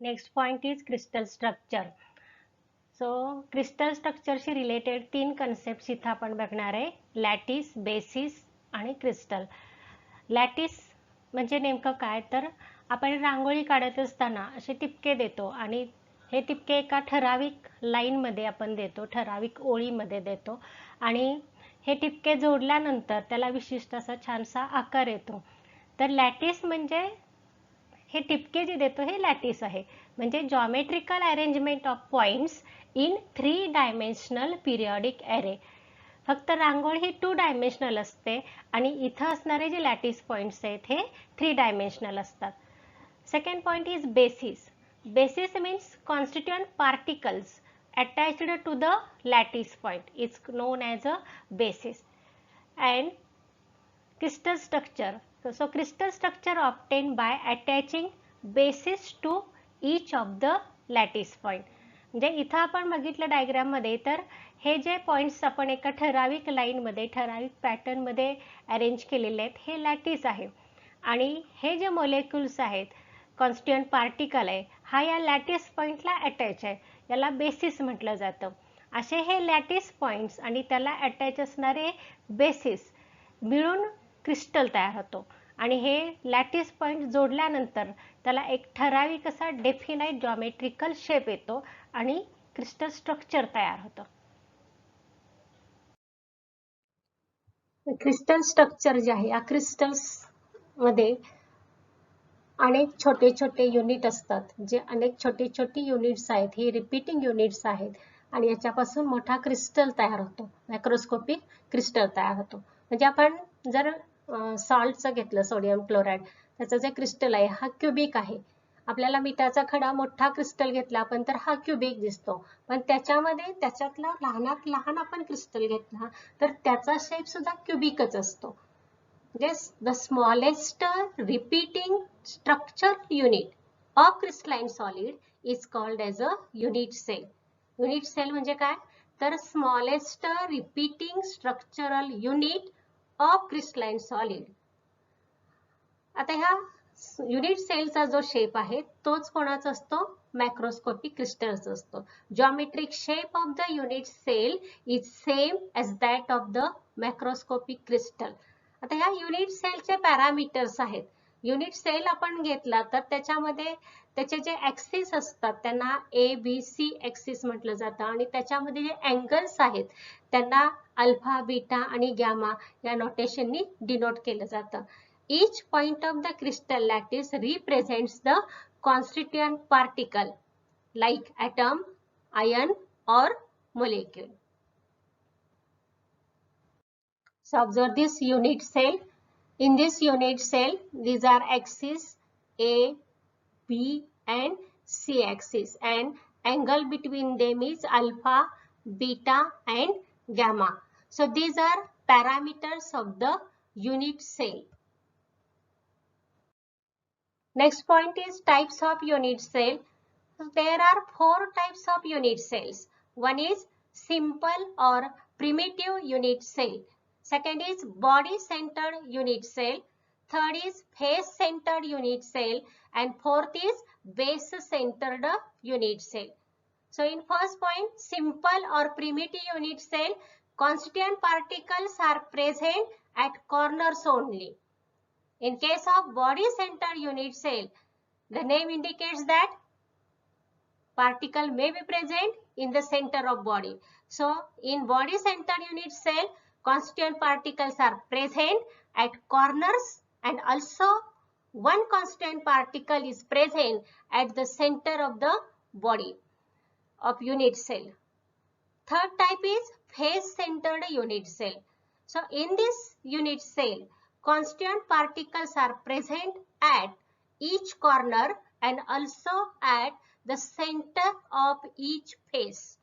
Next point is crystal structure. So crystal स्ट्रक्चरशी related 3 concept इथं आपण बघणार आहे. लॅटिस, बेसिस आणि क्रिस्टल. लॅटिस म्हणजे नेमकं काय, तर आपण रांगोळी काढत असताना असे टिपके देतो आणि हे टिपके एका ठराविक लाईनमध्ये आपण देतो, ठराविक ओळीमध्ये देतो आणि हे टिपके जोडल्यानंतर त्याला विशिष्ट असा छानसा आकार येतो. तर लॅटिस म्हणजे हे टिपके जे देतो हे लॅटिस आहे, म्हणजे geometrical arrangement of points in 3 dimensional periodic array. फक्त रांगोळी ही 2 डायमेन्शनल असते आणि इथं असणारे जे लॅटिस पॉइंट्स आहेत हे 3 डायमेन्शनल असतात. Second point is basis. Basis means constituent particles attached to the lattice point is known as a basis. And crystal structure. So crystal structure obtained by attaching bases to each of the lattice point. म्हणजे इथं आपण बघितलं डायग्राममध्ये, तर हे जे points आपण एका ठराविक लाईनमध्ये ठराविक पॅटर्नमध्ये अरेंज केलेले आहेत हे लॅटिस आहे आणि हे जे मॉलिक्युल्स आहेत, कॉन्स्टिट्युएंट पार्टिकल आहे, हा या लॅटिस पॉइंटला अटॅच आहे, याला बेसिस म्हटलं जातं. असे हे लॅटिस पॉइंट्स आणि त्याला अटॅच असणारे बेसिस मिळून क्रिस्टल तयार होतो आणि हे लॅटिस पॉइंट जोडल्यानंतर त्याला एक ठराविक असा डेफिनाइट जॉमेट्रिकल शेप येतो आणि क्रिस्टल स्ट्रक्चर तयार होतं. क्रिस्टल स्ट्रक्चर जे आहे, या क्रिस्टल्स मध्ये अनेक छोटे छोटे युनिट असतात, जे अनेक छोटी छोटी युनिट्स आहेत, ही रिपीटिंग युनिट्स आहेत आणि याच्यापासून मोठा क्रिस्टल तयार होतो, मॅक्रोस्कोपिक क्रिस्टल तयार होतो. म्हणजे आपण जर सॉल्टचं घेतलं, सोडियम क्लोराईड, त्याचं जे क्रिस्टल आहे हा क्युबिक आहे. आपल्याला मिठाचा खडा मोठा क्रिस्टल घेतला आपण तर हा क्युबिक दिसतो, पण त्याच्यातला लहानात लहान आपण क्रिस्टल घेतला तर त्याचा शेप सुद्धा क्युबिकच असतो. The smallest repeating structure unit of crystalline solid is called as a unit cell. Unit cell म्हणजे काय, तर smallest repeating structural unit of crystalline solid. आता ह्या युनिट सेलचा जो शेप आहे तोच कोणाचा असतो, मॅक्रोस्कोपिक क्रिस्टल्स असतो. Geometric shape of the unit cell is same as that of the macroscopic crystal. आता ह्या युनिट सेलचे पॅरामीटर्स आहेत. युनिट सेल आपण घेतला तर त्याच्यामध्ये त्याचे जे ऍक्सिस असतात त्यांना ABC ऍक्सिस म्हटलं जातं आणि त्याच्यामध्ये जे अँगल्स आहेत त्यांना अल्फा, बीटा आणि गॅमा या नोटेशननी डिनोट केलं जातं. Each point of the crystal lattice represents the constituent particle like atom, ion or molecule. So observe this unit cell. In this unit cell, these are axes A, B and C axis, and angle between them is alpha, beta and gamma. So these are parameters of the unit cell. Next point is types of unit cell. There are 4 types of unit cells. One is simple or primitive unit cell. Second is body centered unit cell. Third is face centered unit cell. And fourth is base centered unit cell. So in first point, simple or primitive unit cell, constituent particles are present at corners only. In case of body centered unit cell, the name indicates that particle may be present in the center of body. So in body centered unit cell, constituent particles are present at corners and also one constituent particle is present at the center of the body of unit cell. Third type is face centered unit cell. So in this unit cell, constituent particles are present at each corner and also at the center of each face.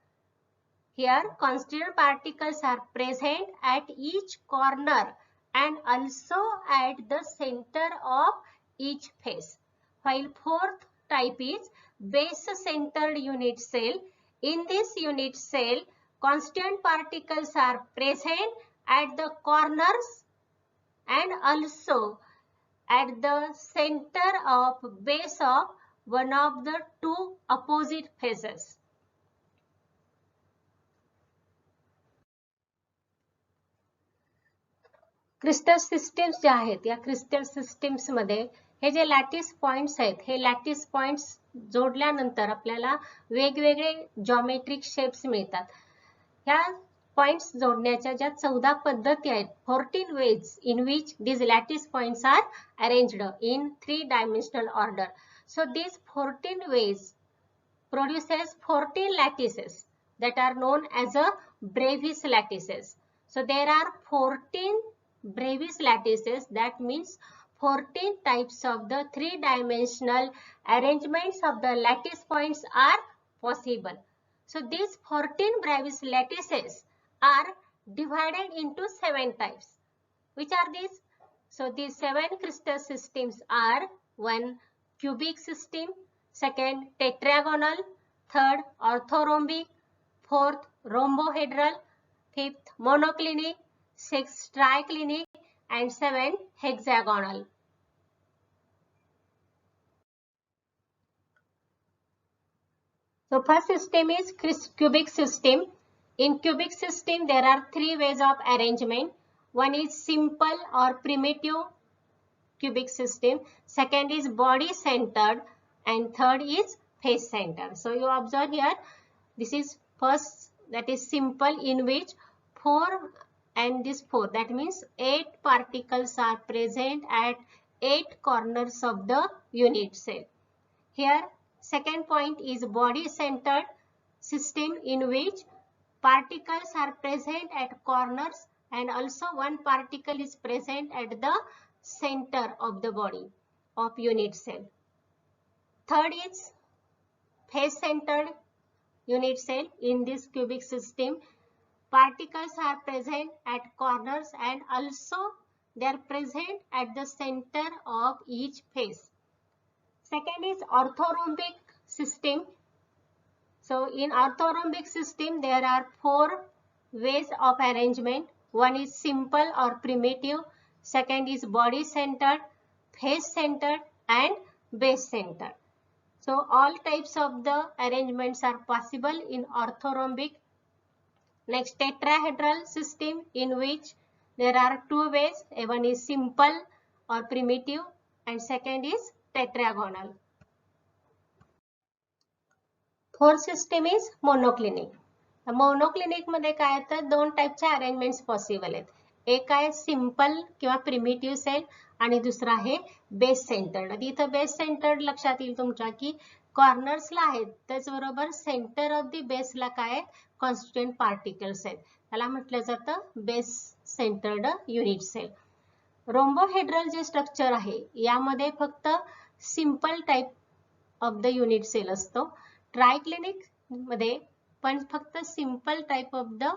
Here constituent particles are present at each corner and also at the center of each face. While fourth type is base centered unit cell. In this unit cell, constituent particles are present at the corners and also at the center of base of one of the two opposite faces. Crystal systems ज्या आहेत या crystal systems मध्ये हे जे lattice points आहेत हे lattice points जोडल्यानंतर आपल्याला वेगवेगळे जॉमेट्रिक शेप्स मिळतात. ह्या पॉइंट्स जोडण्याच्या ज्या 14 पद्धती आहेत 14 ways in which these lattice points are arranged in 3-dimensional order. So these 14 ways produces 14 lattices that are known as a Bravais lattices. So there are 14 Bravais lattices, that means 14 types of the 3-dimensional arrangements of the lattice points are possible. So these 14 Bravais lattices are divided into 7 types. Which are these? So these 7 crystal systems are: 1. Cubic system, 2nd. Tetragonal, 3rd. Orthorhombic, 4th. Rhombohedral, 5th. Monoclinic, 6th. Triclinic, and 7th. Hexagonal. So first system is cubic system. In cubic system there are 3 ways of arrangement. One is simple or primitive cubic system, second is body centered, and third is face centered. So you observe here, this is first, that is simple, in which 4 and this 4, that means 8 particles are present at 8 corners of the unit cell. Here second point is body centered system, in which particles are present at corners and also one particle is present at the center of the body of unit cell. Third is face centered unit cell. In this cubic system, particles are present at corners and also they are present at the center of each face. Second is orthorhombic system. So in orthorhombic system there are 4 ways of arrangement. One is simple or primitive, second is body centered, face centered, and base centered. So all types of the arrangements are possible in orthorhombic. Next, tetrahedral system, in which there are 2 ways. One is simple or primitive and second is tetragonal. Fourth system is monoclinic. Monoclinic मध्ये काय तर 2 टाइपचे arrangements possible आहेत. एक आहे simple किंवा primitive sale आणि दुसरा आहे बेस सेंटर्ड. इथं बेस सेंटर्ड लक्षात येईल तुमच्या की कॉर्नर्सला आहेत, त्याचबरोबर सेंटर ऑफ द बेसला काय कॉन्स्टिट्युएंट पार्टिकल्स आहेत, त्याला म्हटलं जातं base centred unit cell. Rhombohedral जे स्ट्रक्चर आहे यामध्ये फक्त simple type of the unit cell असतो. ट्रायक्लिनिक मध्ये पण फक्त simple type of the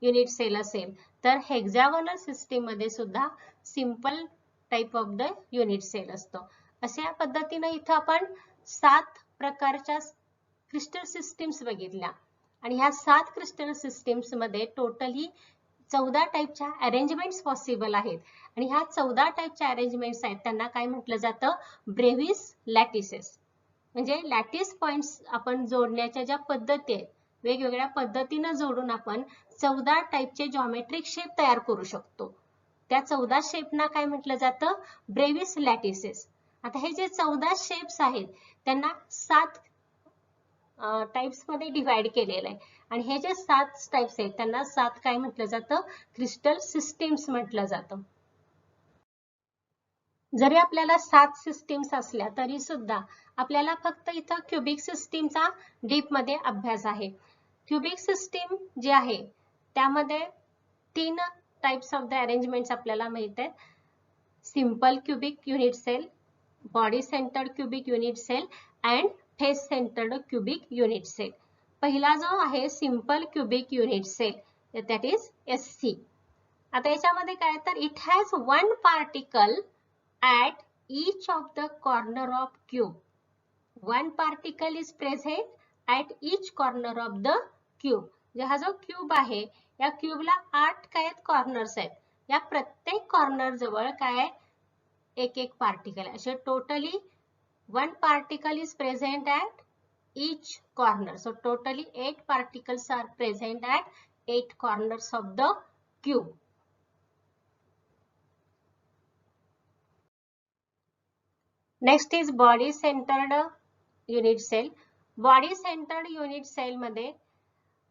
unit sale असेल, तर हेक्सागोनल सिस्टीम मध्ये सुद्धा simple type of the unit cell असतो. अशा पद्धतीने इथं आपण 7 प्रकारच्या क्रिस्टल सिस्टीम्स बघितल्या आणि ह्या 7 क्रिस्टल सिस्टीम्स मध्ये टोटली 14 टाइपच्या अरेंजमेंट्स पॉसिबल आहेत आणि ह्या 14 टाइपच्या अरेंजमेंट्स आहेत त्यांना काय म्हटलं जातं, ब्रेव्हिस लॅटिसेस. म्हणजे लॅटिस पॉइंट्स आपण जोडण्याच्या ज्या पद्धती आहेत वेगवेगळ्या पद्धतीने जोडून आपण 14 टाइपचे जॉमेट्रिक शेप तयार करू शकतो. त्या 14 शेपना काय म्हटलं जातं, ब्रेव्हिस लॅटिसेस. आता हे जे 14 शेप्स आहेत त्यांना 7 टाइप्स मध्ये डिवाइड केलेलं आहे आणि हे जे 7 टाइप्स आहेत त्यांना 7 काय म्हटलं जातं, क्रिस्टल सिस्टीम्स म्हटलं जातं. जरी आपल्याला 7 सिस्टीम्स असल्या तरी सुद्धा आपल्याला फक्त इथं क्यूबिक सिस्टीमचा डीप मध्ये अभ्यास आहे. क्यूबिक सिस्टीम जे आहे त्यामध्ये 3 टाइप्स ऑफ द अरेंजमेंट्स आपल्याला माहित आहेत. Simple cubic unit cell, body centred cubic unit cell and face centred cubic unit cell. पहिला जो आहे simple cubic unit cell, that is SC. आता याच्यामध्ये काय तर it has 1 particle at each of the corner of cube. 1 particle is present at each corner of the cube. हा जो cube आहे या क्यूबला 8 काय कॉर्नर्स आहेत. या प्रत्येक कॉर्नर जवळ काय एक पार्टिकल आहे. असे totally 1 particle is present at each corner. So totally 8 particles are present at 8 corners of the cube. Next is body centered unit cell. Body centered unit cell मध्ये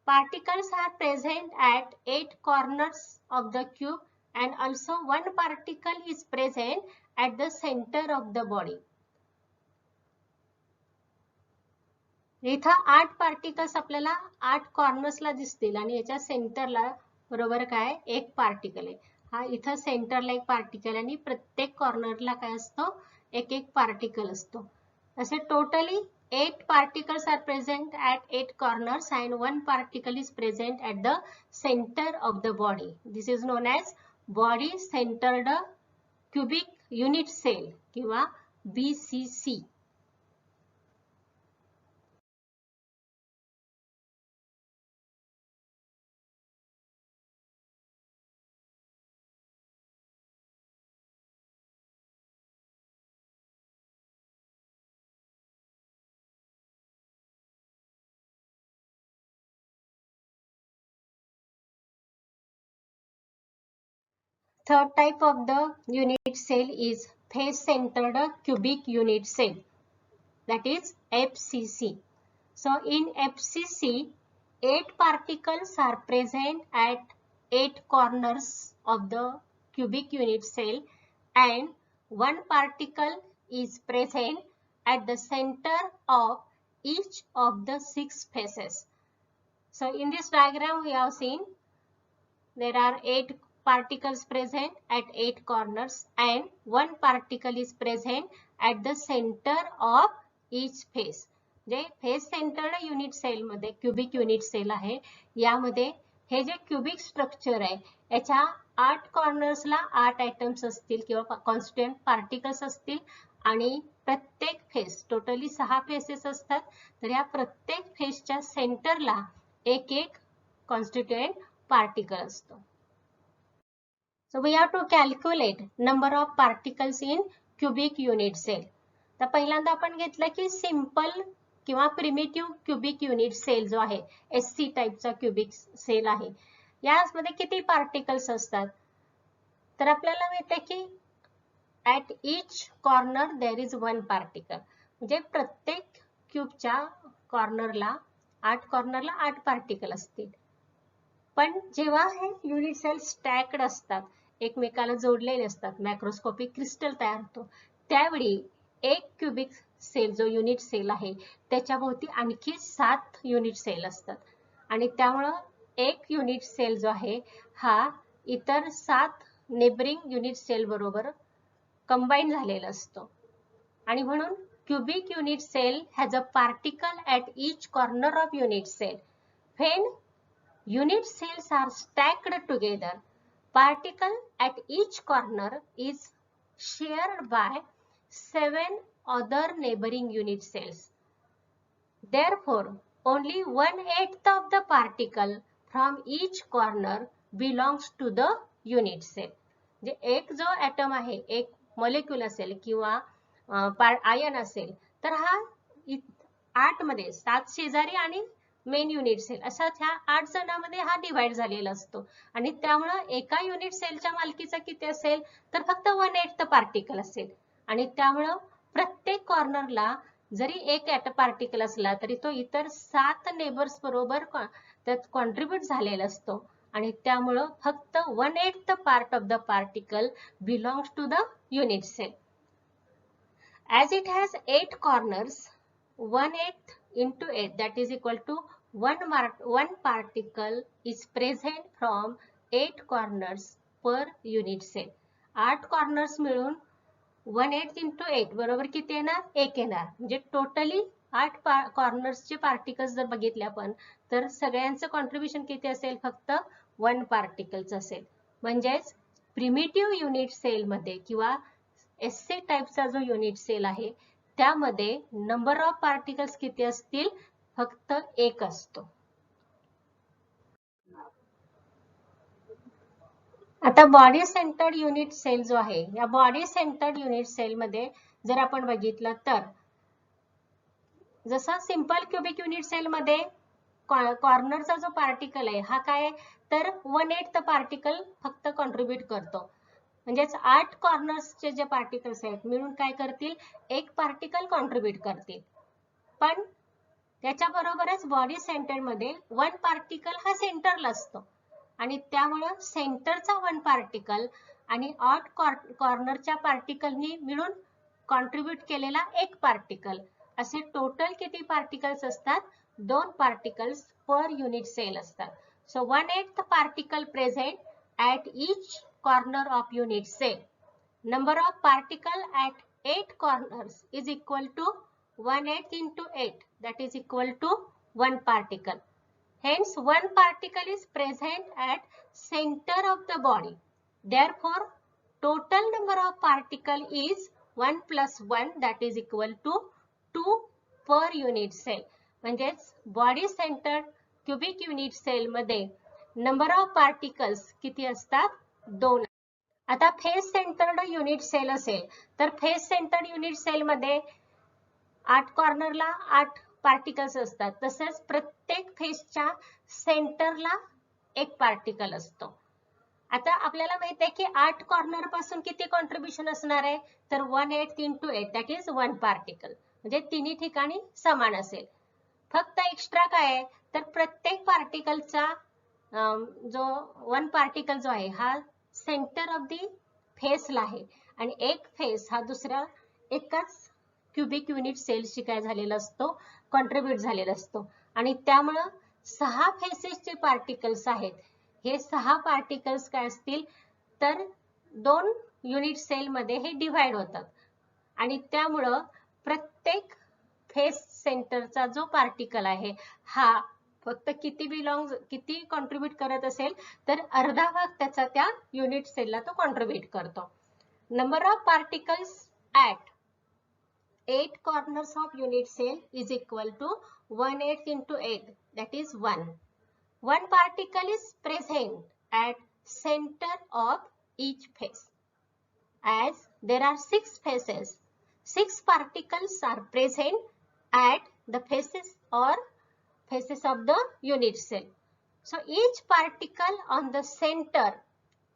particles are present at 8 corners of the cube and also 1 particle is present at the center of the body. इथं 8 particles आपल्याला 8 कॉर्नर्सला दिसतील आणि याच्या सेंटरला बरोबर काय एक पार्टिकल आहे. हा इथं सेंटरला एक पार्टिकल आणि प्रत्येक कॉर्नरला काय असतो एक एक पार्टिकल असतो. असे totally 8 particles are present at 8 corners and 1 particle is present at the center of the body. This is known as body centered cubic unit cell किंवा BCC. Third type of the unit cell is face-centered cubic unit cell, that is FCC. So in FCC, 8 particles are present at 8 corners of the cubic unit cell and 1 particle is present at the center of each of the 6 faces. So in this diagram we have seen there are 8 particles present at 8 corners and 1 particle is present at the center of each face. जे face centred unit cell मध्ये cubic unit sale आहे यामध्ये हे जे cubic structure आहे याच्या 8 कॉर्नर्सला 8 items असतील किंवा कॉन्स्टिट्यूएंट पार्टिकल्स असतील आणि प्रत्येक फेस टोटली 6 फेसेस असतात. तर या प्रत्येक फेसच्या सेंटरला एक एक कॉन्स्टिट्यूएंट पार्टिकल असतो. So we have to calculate number of particles in cubic unit cell. तर पहिल्यांदा आपण घेतलं की सिंपल किंवा प्रिमिटिव्ह क्यूबिक युनिट सेल जो आहे SC टाइपचा क्यूबिक सेल आहे यामध्ये किती पार्टिकल्स असतात. तर आपल्याला माहिती की at each corner there is 1 particle. म्हणजे प्रत्येक क्यूबच्या कॉर्नरला 8 कॉर्नरला 8 पार्टिकल असतील. पण जेव्हा हे युनिट सेल स्टॅक्ड असतात एकमेकाला जोडलेले असतात मॅक्रोस्कोपिक क्रिस्टल तयार होतो त्यावेळी एक क्यूबिक सेल जो युनिट सेल आहे त्याच्याभोवती आणखी 7 युनिट सेल असतात आणि त्यामुळे एक युनिट सेल जो आहे हा इतर 7 नेबरिंग युनिट सेल बरोबर कंबाईन झालेला असतो आणि म्हणून cubic unit cell has a particle at each corner of unit cell. When unit cells are stacked together, particle at each corner is shared by 7 other neighboring unit cells. Therefore, only 1/8 of the particle from each corner belongs to the unit cell. जे एक जो item आहे एक molecule असेल किंवा ion असेल तर हा 8 मध्ये 7 शेजारी आणि मेन युनिट सेल अशा ह्या 8 जणांमध्ये हा डिवाइड झालेला असतो आणि त्यामुळे एका युनिट सेलच्या मालकीचा किती असेल तर फक्त 1/8 पार्टिकल असेल आणि त्यामुळे प्रत्येक कॉर्नरला जरी एक पार्टिकल असला तरी तो इतर 7 नेबर्स बरोबर त्यात कॉन्ट्रीब्यूट झालेला असतो आणि त्यामुळे फक्त 1/8 part of the particle belongs to the unit cell. As it has 8 corners, 1/8 into 8 that is equal to 1 particle is present from 8 corners per unit cell. 8 corners मिळून 1/8 into 8 बरोबर किती येणार 1 येणार. म्हणजे टोटली 8 कॉर्नर्सचे पार्टिकल्स जर बघितले आपण तर सगळ्यांचं कॉन्ट्रीब्युशन किती असेल फक्त 1 पार्टिकलच असेल. म्हणजेच प्रिमिटिव्ह युनिट सेल मध्ये किंवा SC टाइपचा जो युनिट सेल आहे त्यामध्ये नंबर ऑफ पार्टिकल्स किती असतील फक्त 1 असतो. आता बॉडी सेंटर्ड युनिट सेल जो आहे या बॉडी सेंटर्ड युनिट सेल मध्ये जर आपण बघितलं तर जसा सिंपल क्युबिक युनिट सेल मध्ये कॉर्नरचा जो पार्टिकल आहे हा काय तर 1/8 पार्टिकल फक्त कॉन्ट्रीब्यूट करतो. म्हणजेच 8 कॉर्नर्सचे जे पार्टिकल्स आहेत मिळून काय करतील एक पार्टिकल कॉन्ट्रीब्यूट करतील. पण त्याच्याबरोबरच बॉडी सेंटर मध्ये 1 पार्टिकल हा सेंटरला असतो आणि त्यामुळे सेंटरचा 1 पार्टिकल आणि 8 कॉर्नरच्या पार्टिकलनी मिळून कॉन्ट्रीब्यूट केलेला एक पार्टिकल असे टोटल किती पार्टिकल्स असतात 2 पार्टिकल्स पर युनिट सेल असतात. So 1/8 particle present at each corner of unit cell. Number of particle at 8 corners is equal to 1/8 into 8, that is equal to 1 particle. Hence 1 particle is present at center of the body. Therefore total number of particle is 1 plus 1, that is equal to 2 per unit cell. म्हणजेच body centre cubic unit cell मध्ये number of particles किती असतात 2. आता face centred unit sale असेल तर face centred unit cell मध्ये 8 कॉर्नरला 8 particles असतात. तसेच प्रत्येक फेसच्या सेंटरला एक पार्टिकल असतो. आता आपल्याला माहित आहे की 8 कॉर्नर पासून किती कॉन्ट्रीब्युशन असणार आहे तर 1/8 into 8, दॅट इज 1 पार्टिकल. म्हणजे तिन्ही ठिकाणी समान असेल. फक्त एक्स्ट्रा काय आहे तर प्रत्येक पार्टिकलचा जो 1 पार्टिकल जो आहे हा सेंटर ऑफ दी फेसला आहे आणि एक फेस हा दुसऱ्या एकाच क्युबिक युनिट सेलशी काय झालेला असतो कॉन्ट्रीब्यूट झालेला असतो आणि त्यामुळे 6 फेसेसचे पार्टिकल्स आहेत. हे 6 पार्टिकल्स काय असतील तर 2 युनिट सेल मध्ये हे डिवाइड होतात आणि त्यामुळे प्रत्येक फेस सेंटरचा जो पार्टिकल आहे हा फक्त किती कॉन्ट्रीब्यूट करत असेल तर अर्धा भाग त्याचा त्या युनिट सेलला तो कॉन्ट्रीब्यूट करतो. Number of particles at 8 corners of unit cell is equal to 1/8 into 8, that is 1. 1 particle is present at center of each face. As there are 6 faces, 6 particles are present at the faces or faces of the unit cell. So each particle on the center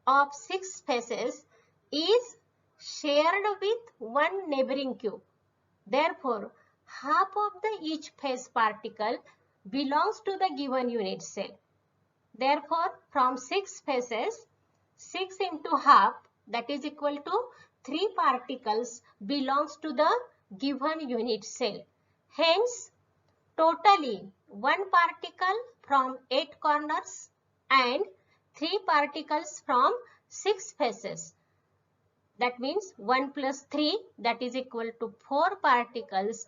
of 6 faces is shared with one neighboring cube. Therefore, half of the each face particle belongs to the given unit cell. Therefore, from 6 faces, 6 into half, that is equal to 3 particles belongs to the given unit cell. Hence, totally 1 particle from 8 corners and 3 particles from 6 faces. That means 1 plus 3, that is equal to 4 particles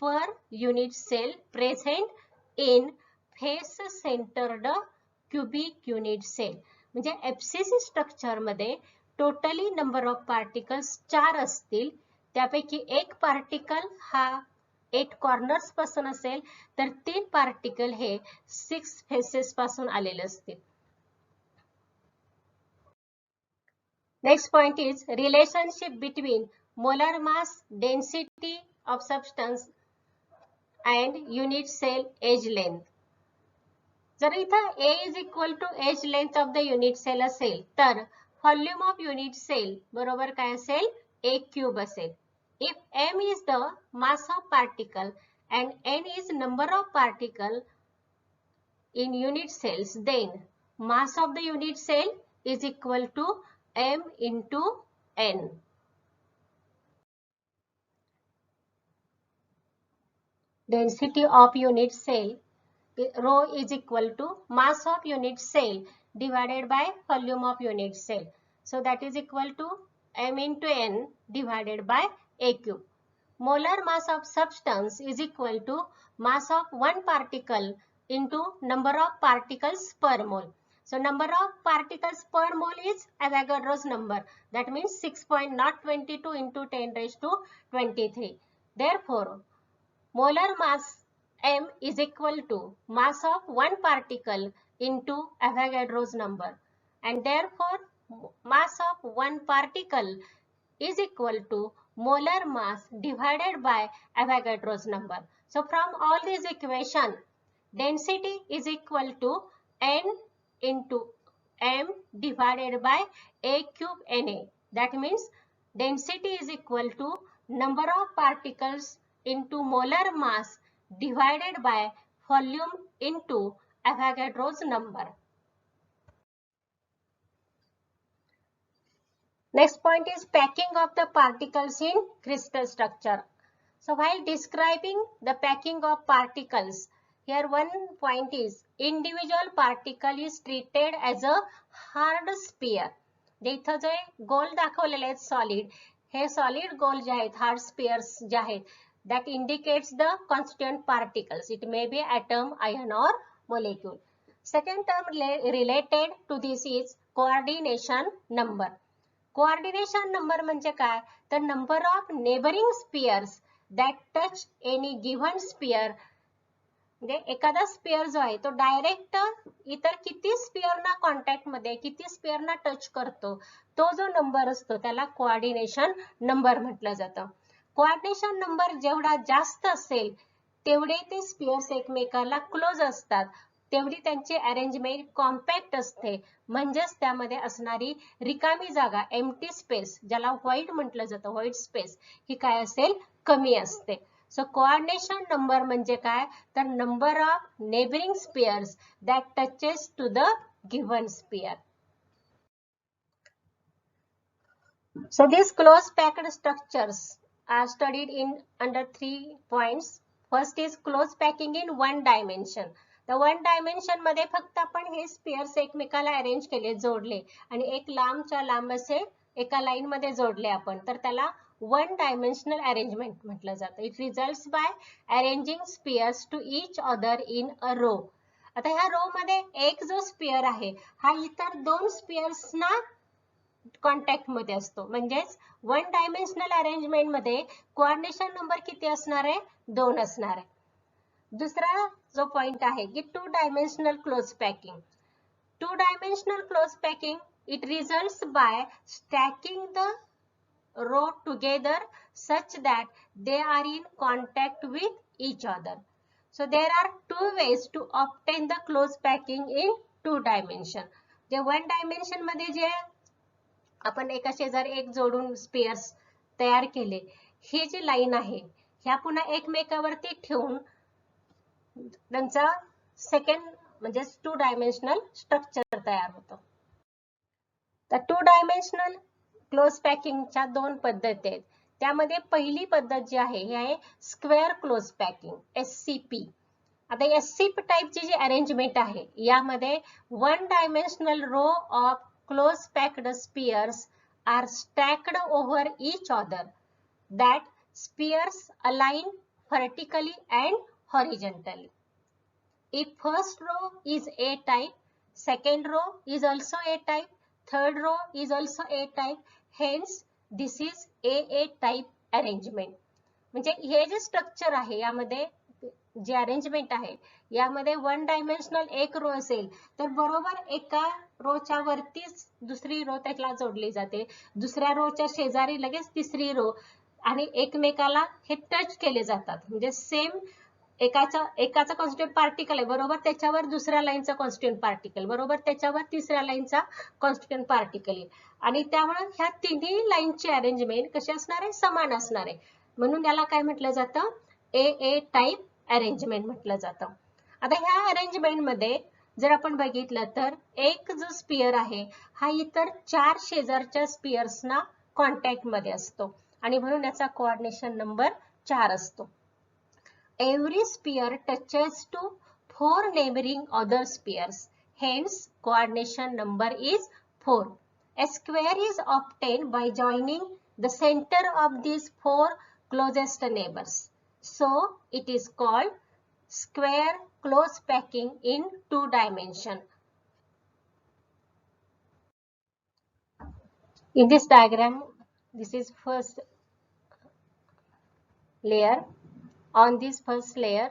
per unit cell present in face centered cubic unit cell. म्हणजे FCC structure मध्ये totally number of particles 4 असतील. त्यापैकी एक particle हा 8 corners पासून असेल तर 3 particle हे 6 फेसेस पासून आलेले असतील. Next point is relationship between molar mass density of substance and unit cell edge length. जर इथं A is equal to edge length of the unit sale असेल तर व्हॉल्यूम ऑफ युनिट सेल बरोबर काय असेल A क्यूब असेल. If m is the mass of particle and n is number of particle in unit cells, then mass of the unit cell is equal to m into n. Density of unit cell rho is equal to mass of unit cell divided by volume of unit cell. So that is equal to m into n divided by A cube. Molar mass of substance is equal to mass of one particle into number of particles per mole. So number of particles per mole is Avogadro's number. That means 6.022 into 10 raised to 23. Therefore, molar mass m is equal to mass of one particle into Avogadro's number. And therefore, mass of one particle is equal to molar mass divided by Avogadro's number. So from all these equations, density is equal to N into M divided by A cube Na. That means density is equal to number of particles into molar mass divided by volume into Avogadro's number. Next point is packing of the particles in crystal structure. So while describing the packing of particles, here one point is individual particle is treated as a hard sphere. इथं जे गोल दाखवलेले आहेत solid, हे solid गोल जे आहेत hard Spears जे आहेत, that indicates the constituent particles. It may be atom, ion or molecule. Second term related to this is coordination number. Coordination number म्हणजे काय, तर number of neighbouring spheres that touch any given sphere. म्हणजे एखादा sphere जो आहे तो direct इतर किती स्पियरना कॉन्टॅक्ट मध्ये, किती स्पियरना टच करतो, तो जो नंबर असतो त्याला कोऑर्डिनेशन नंबर म्हटलं जातं. कोऑर्डिनेशन नंबर जेवढा जास्त असेल तेवढे ते स्पियर्स एकमेकाला क्लोज असतात, तेवढी त्यांची अरेंजमेंट कॉम्पॅक्ट असते, म्हणजेच त्यामध्ये असणारी रिकामी जागा, एम्प्टी स्पेस, ज्याला व्हाईट म्हटलं जातं, व्हाईट स्पेस, ही काय असेल, कमी असते. सो कोऑर्डिनेशन नंबर म्हणजे काय, तर number of neighbouring spheres that touches to the given sphere. So these close packed structures are studied in under 3 points. First is close packing in one dimension. तर one dimension मध्ये फक्त आपण हे Spears एकमेकाला arrange केले, जोडले आणि एक लांबच्या लांब असे एका लाईन मध्ये जोडले आपण, तर त्याला वन डायमेन्शनल अरेंजमेंट म्हटलं जातं. It results by arranging spheres to each other in a row. आता ह्या रो मध्ये एक जो स्पियर आहे हा इतर दोन स्पियर्सना कॉन्टॅक्ट मध्ये असतो, म्हणजेच वन डायमेन्शनल अरेंजमेंट मध्ये कोऑर्डिनेशन नंबर किती असणार आहे, 2 असणार आहे. दुसरा जो पॉइंट आहे की two dimensional close packing. Two dimensional close packing it results by stacking the row together such that they are in contact with each other. So there are 2 ways to obtain the close packing in two dimension. जे one dimension मध्ये जे आपण एका शेजारी एक जोडून Spears तयार केले, ही जी लाईन आहे ह्या पुन्हा एकमेकावरती ठेवून त्यांचा सेकंड म्हणजे टू डायमेन्शनल स्ट्रक्चर तयार होतं. तर टू डायमेन्शनल क्लोज पॅकिंगच्या 2 पद्धती आहेत. त्यामध्ये पहिली पद्धत जी आहे ही आहे स्क्वेअर क्लोज पॅकिंग, SCP. आता SCP टाइपची जी अरेंजमेंट आहे यामध्ये one dimensional row of close packed spheres are stacked over each other. That spheres align vertically and horizontally. If first row is A type, second row is also A type, third row is also A type, hence this is AA type arrangement. म्हणजे हे जे structure आहे यामध्ये जे arrangement आहे यामध्ये one dimensional एक row असेल तर बरोबर एका रोच्या वरतीच दुसरी रो त्याला जोडली जाते, दुसऱ्या रोच्या शेजारी लगेच तिसरी रो, आणि एकमेकाला हे टच केले जातात. म्हणजे सेम एकाचा कॉन्स्टिट्यूएंट पार्टिकल आहे, बरोबर त्याच्यावर दुसऱ्या लाईनचा कॉन्स्टिट्यूएंट पार्टिकल, बरोबर त्याच्यावर तिसऱ्या लाईनचा कॉन्स्टिट्यूएंट पार्टिकल आहे, आणि त्यामुळे ह्या तिन्ही लाईनची अरेंजमेंट कशी असणार आहे, समान असणार आहे. म्हणून याला काय म्हटलं जातं, AA टाइप अरेंजमेंट म्हटलं जातं. आता ह्या अरेंजमेंट मध्ये जर आपण बघितलं तर एक जो स्पियर आहे हा इतर 4 शेजारच्या स्पियर्सना कॉन्टॅक्ट मध्ये असतो आणि म्हणून याचा कोऑर्डिनेशन नंबर 4 असतो. Every sphere touches to 4 neighbouring other spheres, hence coordination number is 4. A square is obtained by joining the center of these 4 closest neighbors. So it is called square close packing in 2 dimension. In this diagram, this is first layer. On this first layer,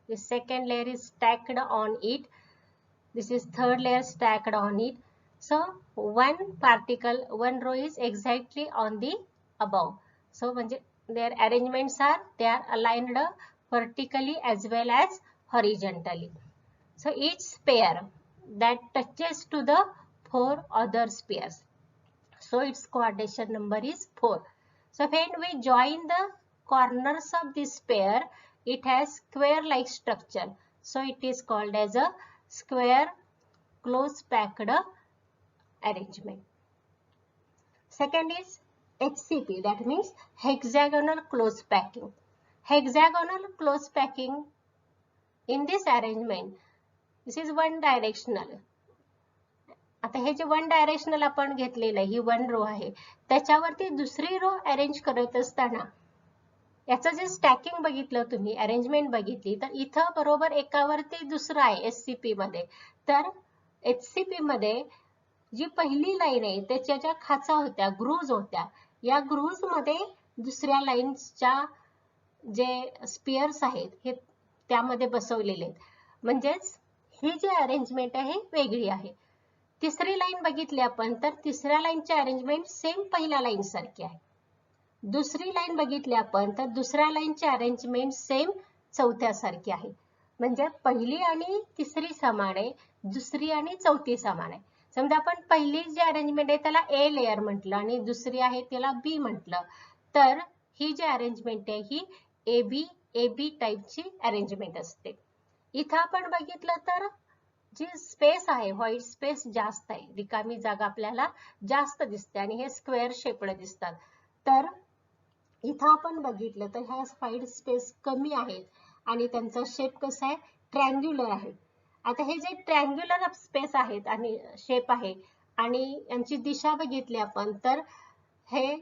the second layer is stacked on it. This is third layer stacked on it. So one particle, one row is exactly on the above. So म्हणजे their arrangements are, they are aligned vertically as well as horizontally. So each pair that touches to the 4 other pairs, so its coordination number is 4. So when we join the corners of this pair, it has square like structure. So it is called as a square close packed arrangement. Second is HCP, that means hexagonal close packing. Hexagonal close packing, in this arrangement, this is one directional. आता हे जे one directional आपण घेतलेलं आहे, ही one row आहे, त्याच्यावरती दुसरी row arrange करत असताना याचं जे स्टॅकिंग बघितलं तुम्ही, अरेंजमेंट बघितली, तर इथं बरोबर एकावरती दुसरं आहे एससीपी मध्ये. तर एचसीपी मध्ये जी पहिली लाईन आहे त्याच्या ज्या खाचा होत्या, ग्रूव्ज होत्या, या ग्रूव्ज मध्ये दुसऱ्या लाईन्सच्या जे स्पियर्स आहेत हे त्यामध्ये बसवलेले आहेत. म्हणजेच ही जी अरेंजमेंट आहे वेगळी आहे. तिसरी लाईन बघितली आपण, तर तिसऱ्या लाईनची अरेंजमेंट सेम पहिल्या लाईन सारखी आहे. दुसरी लाईन बघितली आपण, तर दुसऱ्या लाईनची अरेंजमेंट सेम चौथ्या सारखी आहे. म्हणजे पहिली आणि तिसरी समान आहे, दुसरी आणि चौथी समान आहे. समजा आपण पहिली जी अरेंजमेंट आहे त्याला ए लेयर म्हटलं आणि दुसरी आहे त्याला बी म्हटलं, तर ही जी अरेंजमेंट आहे ही ए बी टाईपची अरेंजमेंट असते. इथं आपण बघितलं तर जी स्पेस आहे, व्हाईट स्पेस जास्त आहे, रिकामी जागा आपल्याला जास्त दिसते आणि हे स्क्वेअर शेपड दिसतात. तर इथं आपण बघितलं तर ह्या व्हाईट स्पेस कमी आहेत आणि त्यांचा शेप कसा आहे, ट्रँग्युलर आहे. आता हे जे ट्रँग्युलर स्पेस आहेत आणि शेप आहे आणि यांची दिशा बघितली आपण, तर हे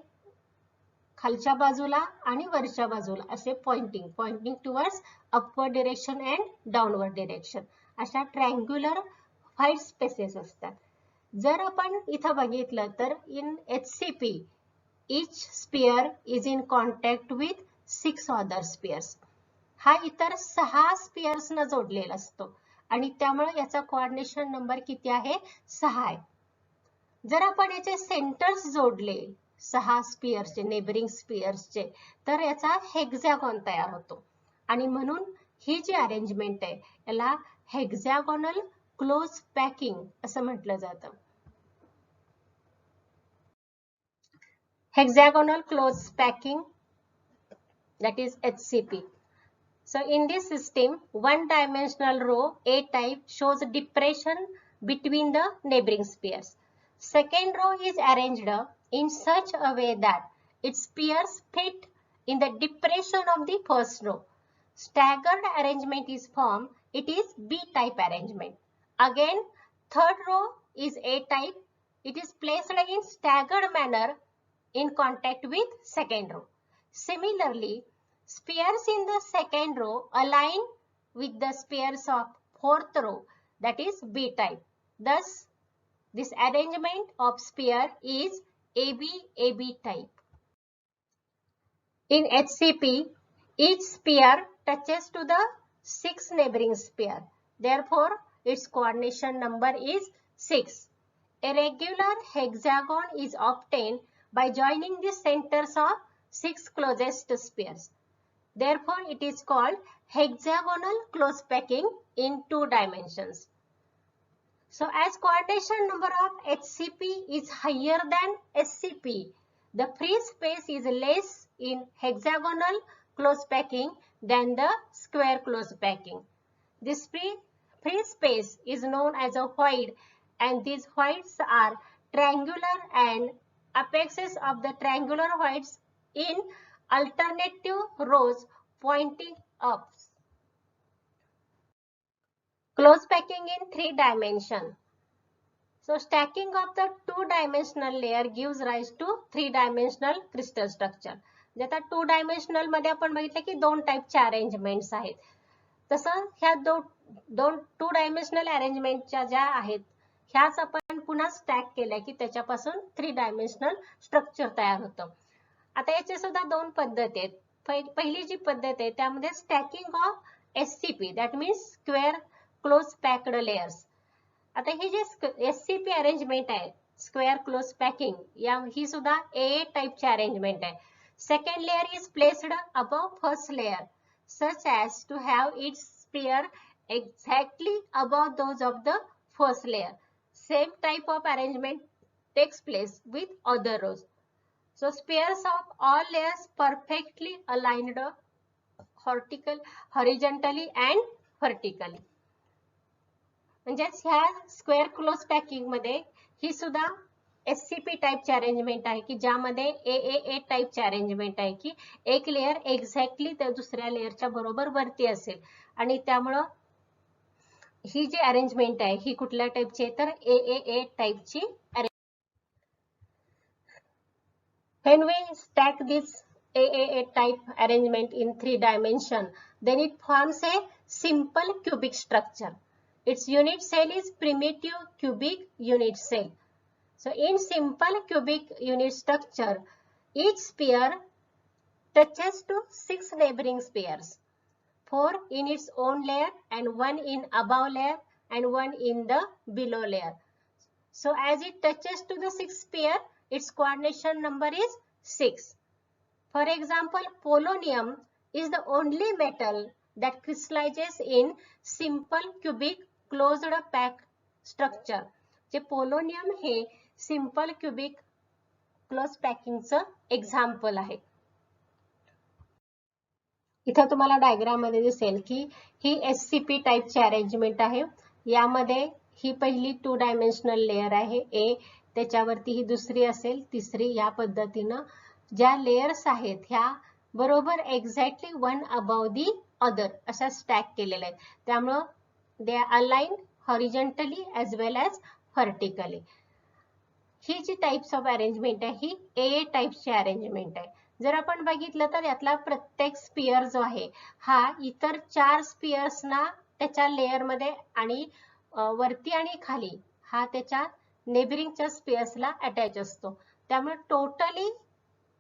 खालच्या बाजूला आणि वरच्या बाजूला असे pointing towards upward direction and downward direction, अशा ट्रँग्युलर व्हाईट स्पेसेस असतात. जर आपण इथं बघितलं तर in HCP each sphere is in contact with 6 other spheres. हा इतर 6 स्पियर्स न जोडलेला असतो आणि त्यामुळे याचा कोऑर्डिनेशन नंबर किती आहे, 6 आहे. जर आपण याचे सेंटर्स जोडले 6 स्पियर्सचे, नेबरिंग स्पियर्सचे, तर याचा हेक्झॅगॉन तयार होतो आणि म्हणून ही जी अरेंजमेंट आहे याला हेक्झॅगोनल क्लोज पॅकिंग असं म्हटलं जातं. Hexagonal close packing, that is HCP. So in this system, one dimensional row A type shows depression between the neighboring spheres. Second row is arranged in such a way that its spheres fit in the depression of the first row. Staggered arrangement is formed. It is B type arrangement. Again, third row is A type. It is placed in staggered manner in contact with second row. Similarly, spheres in the second row align with the spheres of fourth row, that is B type. Thus, this arrangement of sphere is AB type. In HCP, each sphere touches to the 6 neighboring sphere. Therefore, its coordination number is 6. A regular hexagon is obtained by joining the centers of 6 closest spheres. Therefore, it is called hexagonal close packing in 2 dimensions. So, as coordination number of HCP is higher than SCP, the free space is less in hexagonal close packing than the square close packing. This free space is known as a void, and these voids are triangular and apexes of the triangular voids in alternative rows pointing up. Close packing in 3 dimensions. So stacking of the 2-dimensional layer gives rise to 3-dimensional crystal structure. आता 2 dimensional मध्ये आपण बघितलं की 2 टाइपचे arrangements आहेत. तसं ह्या 2 dimensional अरेंजमेंटच्या ज्या आहेत ह्याच आपण पुन्हा स्टॅक केल्या की त्याच्यापासून 3 डायमेन्शनल स्ट्रक्चर तयार होतं. आता याचे सुद्धा 2 पद्धती आहेत. पहिली जी पद्धत आहे त्यामध्ये stacking of SCP, that means square close packed layers. आता हे जे SCP अरेंजमेंट आहे स्क्वेअर क्लोज पॅकिंग, या ही सुद्धा AA टाइपची अरेंजमेंट आहे. Second layer is placed above first layer such as to have its sphere exactly above those of the first layer. Same type of arrangement takes place with other rows. So spheres of all layers perfectly aligned horizontally and vertically. म्हणजेच ह्या square close packing मध्ये ही सुद्धा SCP टाइपची arrangement आहे की ज्यामध्ये AAA टाइपची arrangement आहे की एक लेअर एक्झॅक्टली त्या दुसऱ्या लेअरच्या बरोबर वरती असेल आणि त्यामुळं ही जी अरेंजमेंट आहे ही कुठल्या टाइपची आहे तर AAA टाइपची. When we stack this AAA type arrangement in 3 dimension, then it forms a simple cubic structure. Its unit cell is primitive cubic unit cell. So in simple cubic unit structure, each sphere touches to 6 neighboring spheres, 4 in its own layer and 1 in above layer and 1 in the below layer. So as it touches to the 6th sphere, its coordination number is 6. For example, polonium is the only metal that crystallizes in simple cubic closed pack structure. जे polonium हे simple cubic close पॅकिंगचं example आहे. इथं तुम्हाला diagram मध्ये दिसेल की ही SCP टाइपची arrangement आहे. यामध्ये ही पहिली 2 डायमेन्शनल लेअर आहे A, त्याच्यावरती ही दुसरी असेल, तिसरी, या पद्धतीनं ज्या लेयर्स आहेत ह्या बरोबर exactly one above the other अशा स्टॅक केलेल्या आहेत. त्यामुळं they are aligned horizontally as well as vertically. ही जी टाइप्स ऑफ अरेंजमेंट आहे ही AA टाइप्सची अरेंजमेंट आहे. जर आपण बघितलं तर यातला प्रत्येक स्पियर जो आहे हा इतर 4 स्पियर्सना त्याच्या लेअरमध्ये आणि वरती आणि खाली हा त्याच्या नेबरिंगच्या स्पियर्सला अटॅच असतो. त्यामुळे टोटली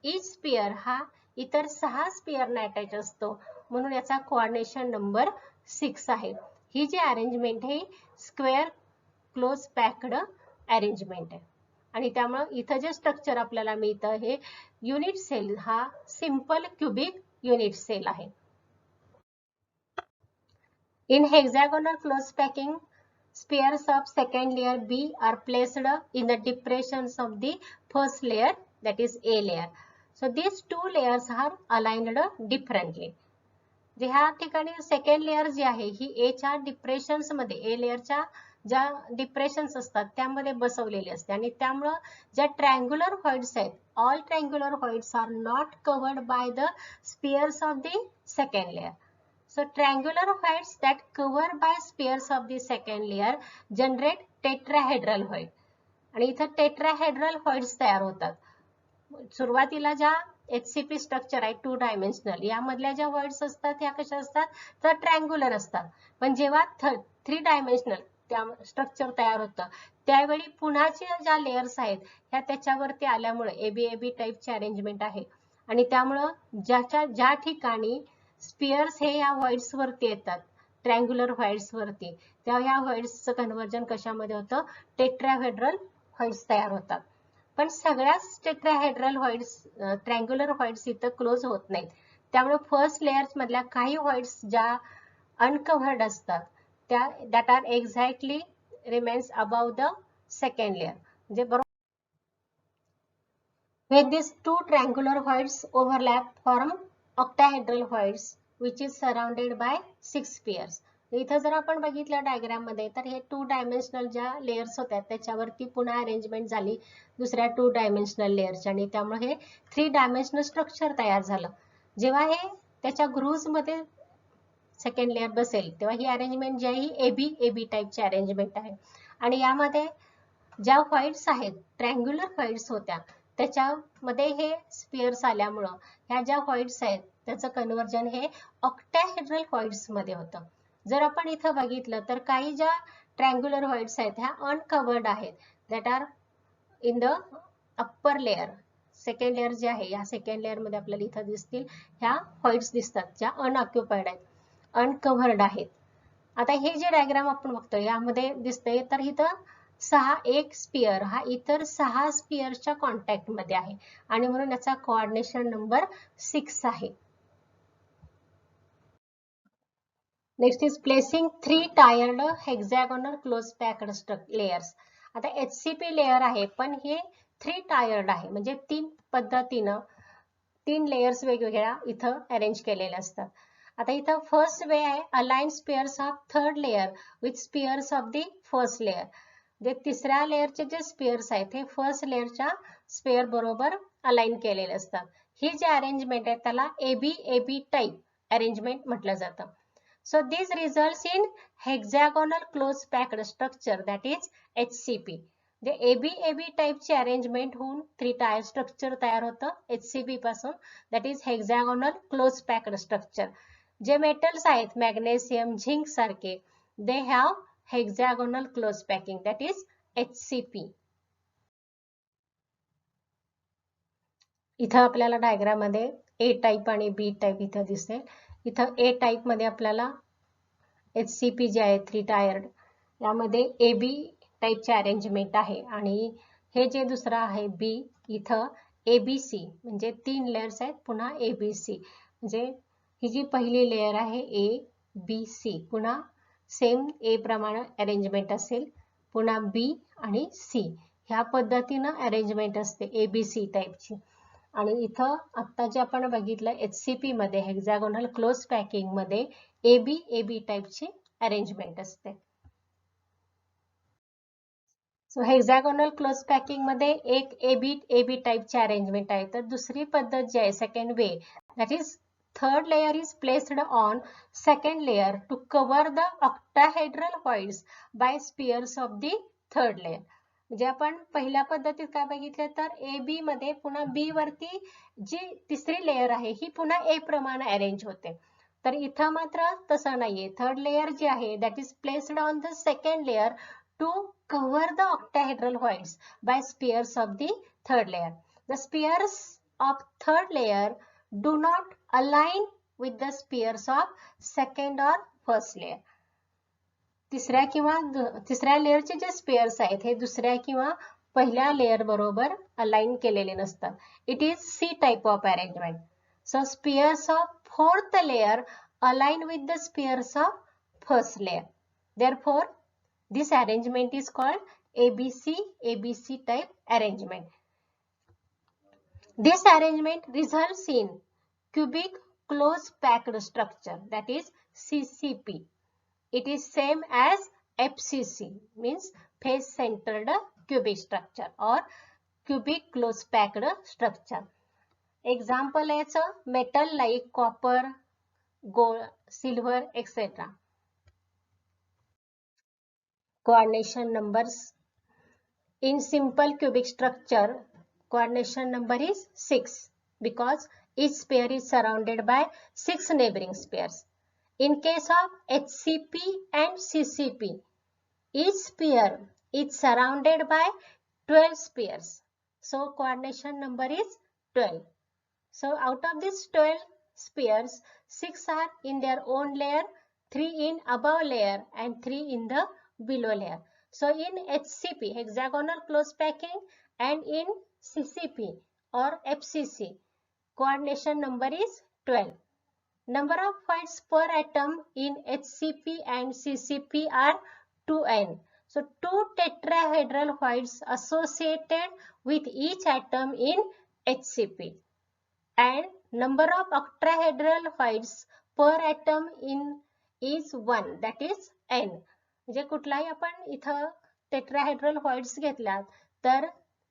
ईच स्पियर हा इतर 6 स्पियरना अटॅच असतो, म्हणून याचा कोऑर्डिनेशन नंबर 6 आहे. ही जी अरेंजमेंट आहे स्क्वेअर क्लोज पॅक्ड अरेंजमेंट आहे आणि त्यामुळे इथं जे स्ट्रक्चर आपल्याला मिळतं हे युनिट सेल हा सिंपल क्युबिक युनिट सेल आहे. In hexagonal close packing, spheres of second layer B are placed in the depressions of the first layer, that is A layer. So these 2 layers are aligned differently. जे ह्या ठिकाणी second layer जी आहे ही A च्या depressions मध्ये, A लेअरच्या ज्या depressions असतात त्यामध्ये बसवलेली असते आणि त्यामुळे ज्या ट्रायंग्युलर व्हॉइड्स आहेत, all triangular voids are not covered by the spheres of the second layer. So triangular voids that cover by spheres of the second layer generate tetrahedral void. आणि इथं tetrahedral voids तयार होतात. सुरुवातीला ज्या HCP structure आहे 2 dimensional यामधल्या ज्या voids असतात ह्या कशा असतात तर ट्रायंग्युलर असतात. पण जेव्हा 3 डायमेन्शनल त्या स्ट्रक्चर तयार होतं त्यावेळी पुन्हाच्या ज्या लेयर्स आहेत ह्या त्याच्यावरती आल्यामुळे AB टाइपची अरेंजमेंट आहे आणि त्यामुळे ज्या ठिकाणी स्पियर्स हे या व्हॉइड्स वरती येतात ट्रायंग्युलर व्हॉइड्स वरती, त्या ह्या व्हॉइड्सचं कन्वर्जन कशामध्ये होतं टेट्राहेड्रल व्हॉइड्स तयार होतात. पण सगळ्याच टेट्राहेड्रल व्हॉइड्स ट्रायंग्युलर व्हॉइड्स इथं क्लोज होत नाहीत. त्यामुळे फर्स्ट लेयर्स मधल्या काही व्हॉइड्स ज्या अनकव्हर्ड असतात त्या that are exactly remains above the second layer. म्हणजे बरोबर when these 2 triangular voids overlap form octahedral voids which is surrounded by 6 spheres. इथं जर आपण बघितलं डायग्राम मध्ये तर हे 2 डायमेन्शनल ज्या लेयर्स होत्या त्याच्यावरती पुन्हा अरेंजमेंट झाली दुसऱ्या 2 डायमेन्शनल लेयरच्या आणि त्यामुळे हे 3 डायमेन्शनल स्ट्रक्चर तयार झालं. जेव्हा हे त्याच्या ग्रूव्ज मध्ये सेकंड लेयर बसेल तेव्हा ही अरेंजमेंट जी आहे ही AB टाइपची अरेंजमेंट आहे आणि यामध्ये ज्या व्हॉइड्स आहेत ट्रायंग्युलर व्हॉइड्स होत्या त्याच्यामध्ये हे स्पियर्स आल्यामुळं ह्या ज्या व्हॉइड्स आहेत त्याचं कन्वर्जन हे ऑक्टाहेड्रल व्हॉइड्स मध्ये होतं. जर आपण इथं बघितलं तर काही ज्या ट्रायंग्युलर व्हॉइड्स आहेत ह्या अनकव्हर्ड आहेत that are in the upper layer. Second layer जे आहे या सेकंड लेअर मध्ये आपल्याला इथं दिसतील ह्या व्हॉइड्स दिसतात ज्या अनऑक्युपाइड आहेत, अनकव्हर्ड आहेत. आता हे जे डायग्राम आपण बघतोय यामध्ये दिसतंय तर इथं एक स्पियर हा इतर 6 स्पियरच्या कॉन्टॅक्ट मध्ये आहे आणि म्हणून याचा कोऑर्डिनेशन नंबर 6 आहे. Next is placing 3 tired hexagonal close packed layers. आता HCP लेयर आहे पण हे 3 टायर्ड आहे म्हणजे 3 पद्धतीनं 3 लेयर्स वेगवेगळ्या इथं अरेंज केलेले असतात. आता इथं फर्स्ट वे आहे align spheres of third layer with spheres of the first layer. जे तिसऱ्या लेयरचे जे स्पियर्स आहेत हे फर्स्ट लेयरच्या स्पियर बरोबर अलाइन केलेले असतात. ही जी अरेंजमेंट आहे त्याला AB टाइप अरेंजमेंट म्हटलं जातं. So this results in hexagonal close packed structure that is HCP. जे AB टाइपचे अरेंजमेंट होऊन 3 टायर स्ट्रक्चर तयार होतं HCP पासून, that is hexagonal close packed structure. जे मेटल्स आहेत मॅग्नेशियम झिंक सारखे they have hexagonal close packing that is HCP. इथं आपल्याला डायग्राम मध्ये A टाइप आणि B टाइप इथं दिसेल. इथं A टाइप मध्ये आपल्याला HCP जे आहे 3 टायर्ड यामध्ये AB टाइपचे अरेंजमेंट आहे आणि हे जे दुसरं आहे B इथं ABC म्हणजे 3 लेयर्स आहेत पुन्हा ABC म्हणजे ही जी पहिली लेयर आहे ABC पुन्हा सेम A प्रमाणे अरेंजमेंट असेल पुन्हा B आणि C ह्या पद्धतीनं अरेंजमेंट असते ABC टाइपची. आणि इथं आता जे आपण बघितलं HCP मध्ये हेक्सागोनल क्लोज पॅकिंग मध्ये AB टाइपची अरेंजमेंट असते. सो हेक्सागोनल क्लोज पॅकिंग मध्ये एक AB टाइपची अरेंजमेंट आहे. तर दुसरी पद्धत जी आहे second way that is third layer is placed on second layer to cover the octahedral voids by spheres of the third layer. म्हणजे आपण पहिल्या पद्धतीत काय बघितलं तर AB मध्ये पुन्हा B वरती जी तिसरी लेयर आहे ही पुन्हा A प्रमाणे अरेंज होते. तर इथं मात्र तसं नाहीये. थर्ड लेयर जी आहे that is placed on the second layer to cover the octahedral voids by spears of the third layer. The spears of third layer do not align with the spears of second or first layer. तिसऱ्या लेयरचे जे spares आहेत हे दुसऱ्या किंवा पहिल्या layer बरोबर align केलेले नसतात. It is C type of arrangement. So spares of fourth layer align with the spares of first layer. Therefore, this arrangement is called ABC type arrangement. This arrangement results in cubic close packed structure that is CCP. It is same as FCC means face centered cubic structure or cubic close packed structure. Example is a metal like copper, gold, silver, etc. Coordination numbers. In simple cubic structure, coordination number is 6 because each sphere is surrounded by 6 neighboring spheres. In case of HCP and CCP, each sphere is surrounded by 12 spheres. So coordination number is 12. So out of these 12 spheres, 6 are in their own layer, 3 in above layer and 3 in the below layer. So in HCP, hexagonal close packing, and in CCP or FCC, coordination number is 12. Number of voids per atom in HCP and CCP are 2n. So 2 tetrahedral voids associated with each atom in HCP. And number of octahedral voids per atom in is 1 that is n. म्हणजे कुठलाही आपण इथं tetrahedral व्हॉइड्स घेतल्यात तर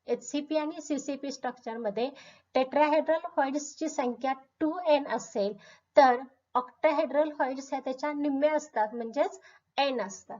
HCP आणि CCP structure मध्ये tetrahedral व्हॉइड्सची संख्या 2n असेल तर ऑक्टाहेड्रल व्हॉइड्स ह्या त्याच्या निम्मे असतात म्हणजेच n असतात.